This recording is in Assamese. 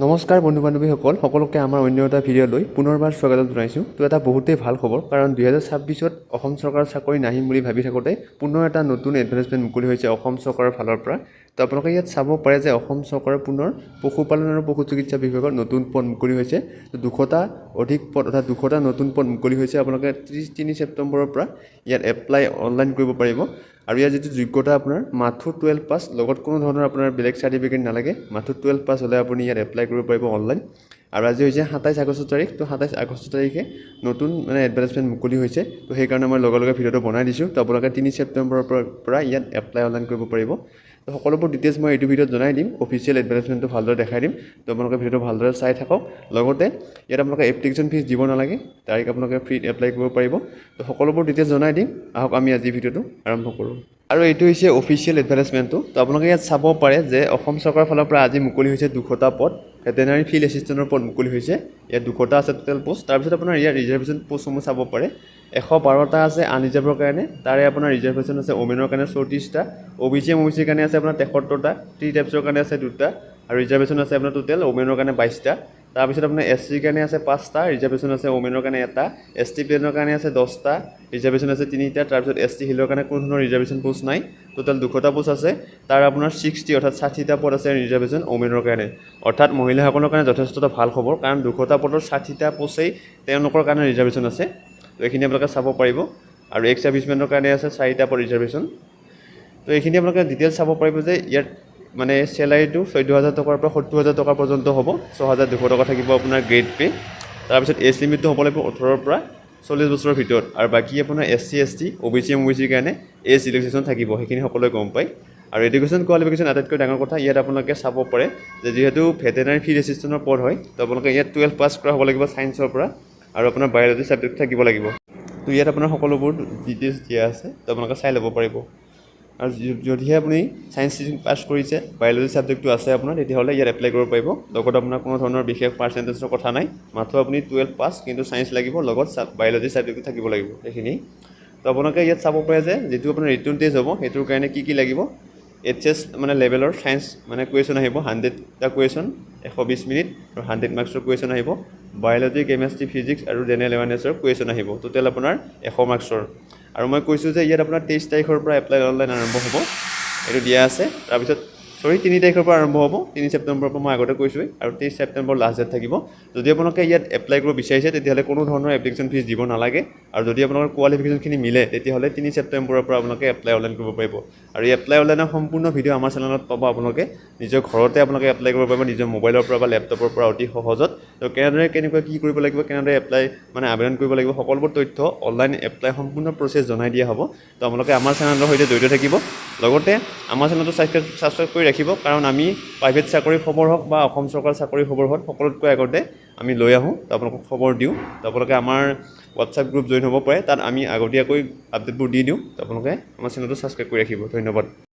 নমস্কাৰ বন্ধু বান্ধৱীসকল সকলোকে আমাৰ অন্য এটা ভিডিঅ'লৈ পুনৰবাৰ স্বাগতম জনাইছোঁ। তো এটা বহুতেই ভাল খবৰ, কাৰণ 2026ত অসম চৰকাৰৰ চাকৰি নাহিম বুলি ভাবি থাকোঁতে পুনৰ এটা নতুন এডভাৰটাইজমেণ্ট মুকলি হৈছে অসম চৰকাৰৰ ফালৰ পৰা। তো আপোনালোকে ইয়াত চাব পাৰে যে অসম চৰকাৰৰ পুনৰ পশুপালন আৰু পশু চিকিৎসা বিভাগৰ নতুন পদ মুকলি হৈছে। তো 200টা অধিক পদ অৰ্থাৎ 200টা নতুন পদ মুকলি হৈছে। আপোনালোকে 3 ছেপ্টেম্বৰৰ পৰা ইয়াত এপ্লাই অনলাইন কৰিব পাৰিব। আৰু ইয়াৰ যিটো যোগ্যতা আপোনাৰ মাথো 12 পাছ, লগত কোনো ধৰণৰ আপোনাৰ বেলেগ চাৰ্টিফিকেট নালাগে। মাথো 12 পাছ হ'লে আপুনি ইয়াত এপ্লাই কৰিব পাৰিব অনলাইন। আৰু আজি হৈছে 27 আগষ্ট তাৰিখ। তো 27 আগষ্ট তাৰিখে নতুন এডভাৰটাইজমেণ্ট মুকলি হৈছে। তো সেইকাৰণে মই লগে লগে ভিডিঅ'টো বনাই দিছোঁ। তো আপোনালোকে 3 ছেপ্টেম্বৰৰ পৰা ইয়াত এপ্লাই অনলাইন কৰিব পাৰিব। তো সকলোবোৰ ডিটেইলছ মই এইটো ভিডিঅ'ত জনাই দিম। অফিচিয়েল এডভাৰটাইজমেণ্টটো ভালদৰে দেখাই দিম। তো আপোনালোকে ভিডিঅ'টো ভালদৰে চাই থাকক। লগতে ইয়াত আপোনালোকে এপ্লিকেশ্যন ফিজ দিব নালাগে, ডাইৰেক্ট আপোনালোকে ফ্ৰীত এপ্লাই কৰিব পাৰিব। তো সকলোবোৰ ডিটেইলছ জনাই দিম। আহক আমি আজি ভিডিঅ'টো আৰম্ভ কৰোঁ। আৰু এইটো হৈছে অফিচিয়েল এডভাৰটাইজমেণ্টটো। তো আপোনালোকে ইয়াত চাব পাৰে যে অসম চৰকাৰৰ ফালৰ পৰা আজি মুকলি হৈছে 200টা পদ। ভেটেনাৰী ফিল্ড এছিষ্টেণ্টৰ পদ মুকলি হৈছে। ইয়াত 200টা আছে টোটেল পোষ্ট। তাৰপিছত আপোনাৰ ইয়াৰ ৰিজাৰ্ভেশ্যন পোষ্টসমূহ চাব পাৰে। 112টা আছে আনৰিজাৰ্ভৰ কাৰণে। তাৰে আপোনাৰ ৰিজাৰ্ভেশ্যন আছে ওমেনৰ কাৰণে 34টা, OBC OBCৰ কাৰণে আছে আপোনাৰ 73টা, 3 টাইপছৰ কাৰণে আছে 2টা, আৰু ৰিজাৰ্ভেশ্যন আছে আপোনাৰ টোটেল ওমেনৰ কাৰণে 22টা। তাৰপিছত আপোনাৰ SCৰ কাৰণে আছে 5টা, ৰিজাৰ্ভেশ্যন আছে ওমেনৰ কাৰণে 1টা, ST প্লেনৰ কাৰণে আছে 10টা, ৰিজাৰ্ভেশ্যন আছে 3টা। তাৰপিছত ST হিলৰ কাৰণে কোনো ধৰণৰ ৰিজাৰ্ভেশ্যন পোষ্ট নাই। টোটেল 200টা পোষ্ট আছে। তাৰ আপোনাৰ 60 অৰ্থাৎ 60টা পদ আছে ৰিজাৰ্ভেশ্যন ওমেনৰ কাৰণে। অৰ্থাৎ মহিলাসকলৰ কাৰণে যথেষ্ট এটা ভাল খবৰ, কাৰণ 200টা পদৰ 60টা পোষ্টেই তেওঁলোকৰ কাৰণে ৰিজাৰ্ভেশ্যন আছে। তো এইখিনি আপোনালোকে চাব পাৰিব। আৰু এক্স ছাৰ্ভিচমেনৰ কাৰণে আছে 4টা পদ ৰিজাৰ্ভেশ্যন। তো এইখিনি আপোনালোকে ডিটেইলছ চাব পাৰিব যে ইয়াত চেলাৰীটো 14,000 টকাৰ পৰা 70,000 টকা পৰ্যন্ত হ'ব। 6,200 টকা থাকিব আপোনাৰ গ্ৰেড পে'। তাৰপিছত এজ লিমিটটো হ'ব লাগিব 18ৰ পৰা 40 বছৰৰ ভিতৰত। আৰু বাকী আপোনাৰ SC ST OBC OBCৰ কাৰণে এজ ৰিলেক্সেশ্যন থাকিব, সেইখিনি সকলোৱে গম পায়। আৰু এডুকেশ্যন কোৱালিফিকেশ্যন আটাইতকৈ ডাঙৰ কথা, ইয়াত আপোনালোকে চাব পাৰে যে যিহেতু ভেটেনাৰী ফিল্ড এছিষ্টেণ্টৰ পদ হয়, তো আপোনালোকে ইয়াত 12 পাছ কৰা হ'ব লাগিব ছায়েন্সৰ পৰা, আৰু আপোনাৰ বায়'লজি ছাবজেক্ট থাকিব লাগিব। তো ইয়াত আপোনাৰ সকলোবোৰ ডিটেইলছ দিয়া আছে, তো আপোনালোকে চাই ল'ব পাৰিব। আৰু যদিহে আপুনি ছায়েন্স পাছ কৰিছে, বায়'লজি ছাবজেক্টটো আছে আপোনাৰ, তেতিয়াহ'লে ইয়াত এপ্লাই কৰিব পাৰিব। লগত আপোনাৰ কোনো ধৰণৰ বিশেষ পাৰ্চেণ্টেজৰ কথা নাই, মাত্ৰ আপুনি 12 পাছ, কিন্তু ছায়েন্স লাগিব, লগত বায়'লজি ছাবজেক্টটো থাকিব লাগিব, সেইখিনি। তো আপোনালোকে ইয়াত চাব পাৰে যে যিটো আপোনাৰ ৰিটাৰ্ণ টেষ্ট হ'ব, সেইটোৰ কাৰণে কি লাগিব। HS লেভেলৰ ছায়েন্স কুৱেশ্যন আহিব, 100টা কুৱেশ্যন, 120 মিনিট, আৰু 100 মাৰ্কছৰ কুৱেশ্যন আহিব। বায়'লজি, কেমেষ্ট্ৰি, ফিজিক্স আৰু জেনেৰেল এৱাৰনেছৰ কুৱেশ্যন আহিব, টোটেল আপোনাৰ 100 মাৰ্কছৰ। আৰু মই কৈছোঁ যে ইয়াত আপোনাৰ 23 তাৰিখৰ পৰা এপ্লাই অনলাইন আৰম্ভ হ'ব, এইটো দিয়া আছে। তাৰপিছত 3 তাৰিখৰ পৰা আৰম্ভ হ'ব, 3 ছেপ্টেম্বৰৰ পৰা মই আগতে কৈছোঁৱেই, আৰু 23 ছেপ্টেম্বৰ লাষ্ট ডেট থাকিব। যদি আপোনালোকে ইয়াত এপ্লাই কৰিব বিচাৰিছে, তেতিয়াহ'লে কোনো ধৰণৰ এপ্লিকেশ্যন ফিজ দিব নালাগে। আৰু যদি আপোনালোকৰ কোৱালিফিকেশ্যনখিনি মিলে, তেতিয়াহ'লে 3 ছেপ্টেম্বৰৰ পৰা আপোনালোকে এপ্লাই অনলাইন কৰিব পাৰিব। আৰু এই এপ্লাই অনলাইনৰ সম্পূৰ্ণ ভিডিঅ' আমাৰ চেনেলত পাব। আপোনালোকে নিজৰ ঘৰতে আপোনালোকে এপ্লাই কৰিব পাৰিব, নিজৰ মোবাইলৰ পৰা বা লেপটপৰ পৰা অতি সহজত। তো কেনেকুৱা কি কৰিব লাগিব, কেনেদৰে এপ্লাই আবেদন কৰিব লাগিব, সকলোবোৰ তথ্য অনলাইন এপ্লাই সম্পূৰ্ণ প্ৰচেছ জনাই দিয়া হ'ব। তো আপোনালোকে আমাৰ চেনেলৰ সৈতে জড়িত থাকিব। লগতে আমাৰ চেনেলটো ছাবস্ক্ৰাইব কৰি ৰাখিব, কাৰণ আমি প্ৰাইভেট চাকৰি খবৰ হওক বা অসম চৰকাৰৰ চাকৰি খবৰ হওক, সকলোতকৈ আগতে আমি লৈ আহোঁ, তো আপোনালোকক খবৰ দিওঁ। তো আপোনালোকে আমাৰ হোৱাটছআপ গ্ৰুপ জইন হ'ব পাৰে, তাত আমি আগতীয়াকৈ আপডেটবোৰ দি দিওঁ। তো আপোনালোকে আমাৰ চেনেলটো ছাবস্ক্ৰাইব কৰি ৰাখিব। ধন্যবাদ।